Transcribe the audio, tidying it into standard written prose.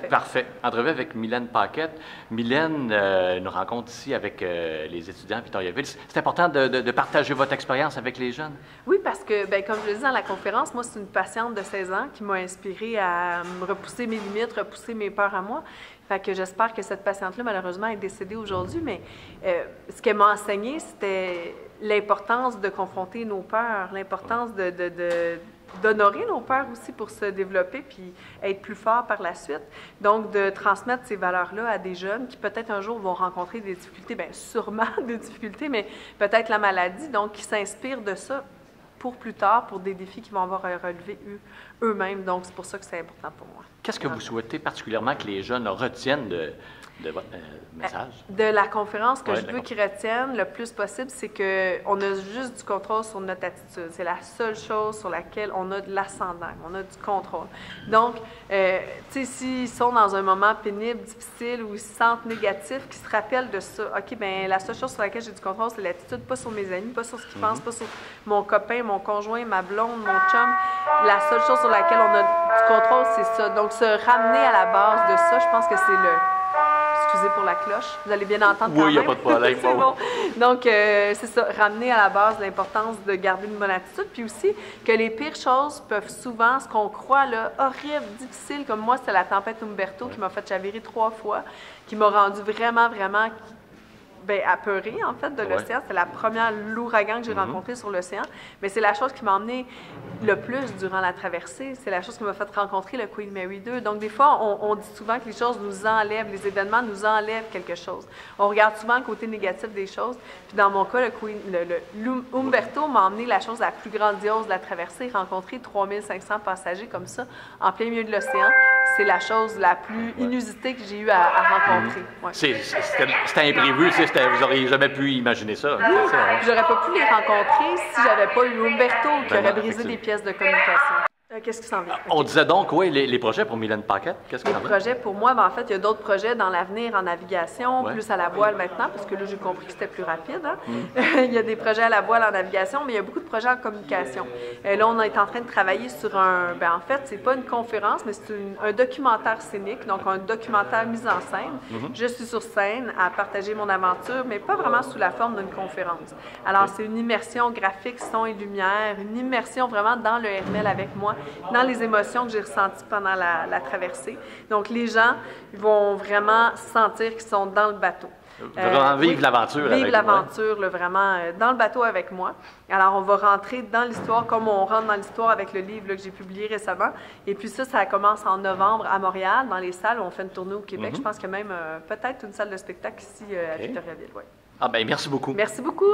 Parfait. Entrevue avec Mylène Paquette. Mylène nous rencontre ici avec les étudiants à Victoriaville. C'est important de partager votre expérience avec les jeunes? Oui, parce que, comme je le dis dans la conférence, moi, c'est une patiente de 16 ans qui m'a inspirée à me repousser mes limites, repousser mes peurs à moi. Fait que j'espère que cette patiente-là, malheureusement, est décédée aujourd'hui, mais ce qu'elle m'a enseigné, c'était l'importance de confronter nos peurs, l'importance d'honorer nos peurs aussi pour se développer puis être plus fort par la suite. Donc, de transmettre ces valeurs-là à des jeunes qui peut-être un jour vont rencontrer des difficultés, bien sûrement des difficultés, mais peut-être la maladie, donc qui s'inspirent de ça pour plus tard, pour des défis qu'ils vont avoir à relever eux-mêmes. Donc, c'est pour ça que c'est important pour moi. Qu'est-ce que vous souhaitez particulièrement que les jeunes retiennent de votre message? De la conférence, que je veux qu'ils retiennent le plus possible, c'est qu'on a juste du contrôle sur notre attitude. C'est la seule chose sur laquelle on a de l'ascendant, on a du contrôle. Donc, tu sais, s'ils sont dans un moment pénible, difficile, ou ils se sentent négatifs, qu'ils se rappellent de ça. OK, bien, la seule chose sur laquelle j'ai du contrôle, c'est l'attitude, pas sur mes amis, pas sur ce qu'ils pensent, pas sur mon copain, mon conjoint, ma blonde, mon chum. La seule chose sur laquelle on a du contrôle, c'est ça. Donc, se ramener à la base de ça, je pense que c'est excusez pour la cloche. Vous allez bien entendre quand même. Oui, il n'y a pas de problème. C'est bon. Donc, c'est ça, ramener à la base l'importance de garder une bonne attitude. Puis aussi, que les pires choses peuvent souvent, ce qu'on croit, là, horrible, difficile, comme moi, c'était la tempête Umberto qui m'a fait chavirer 3 fois, qui m'a rendu vraiment, vraiment apeurée, en fait, de l'océan. C'était la première l'ouragan que j'ai rencontré sur l'océan. Mais c'est la chose qui m'a emmenée le plus durant la traversée. C'est la chose qui m'a fait rencontrer le Queen Mary 2. Donc, des fois, on dit souvent que les choses nous enlèvent, les événements nous enlèvent quelque chose. On regarde souvent le côté négatif des choses. Puis dans mon cas, le Umberto m'a emmené la chose la plus grandiose de la traversée, rencontrer 3500 passagers comme ça, en plein milieu de l'océan. C'est la chose la plus inusitée que j'ai eu à rencontrer. Ouais. C'était imprévu, vous n'auriez jamais pu imaginer ça. J'aurais pas pu les rencontrer si j'avais pas eu Umberto qui aurait brisé des pièces de communication. Qu'est-ce qui s'en vient? On disait donc, oui, les projets pour Mylène Paquette, qu'est-ce que ça Les projets pour moi, en fait, il y a d'autres projets dans l'avenir en navigation, plus à la voile maintenant, parce que là, j'ai compris que c'était plus rapide. Hein? Il y a des projets à la voile en navigation, mais il y a beaucoup de projets en communication. Là, on est en train de travailler sur en fait, c'est pas une conférence, mais c'est un documentaire scénique, donc un documentaire mis en scène. Je suis sur scène à partager mon aventure, mais pas vraiment sous la forme d'une conférence. Alors, c'est une immersion graphique, son et lumière, une immersion vraiment dans le Hermel avec moi, dans les émotions que j'ai ressenties pendant la traversée. Donc, les gens vont vraiment sentir qu'ils sont dans le bateau. Vraiment vivre l'aventure avec moi. Vivre l'aventure, vraiment, dans le bateau avec moi. Alors, on va rentrer dans l'histoire comme on rentre dans l'histoire avec le livre que j'ai publié récemment. Et puis ça commence en novembre à Montréal, dans les salles où on fait une tournée au Québec. Je pense qu'il y a même peut-être une salle de spectacle ici à Victoriaville. Ouais. Ah ben merci beaucoup. Merci beaucoup.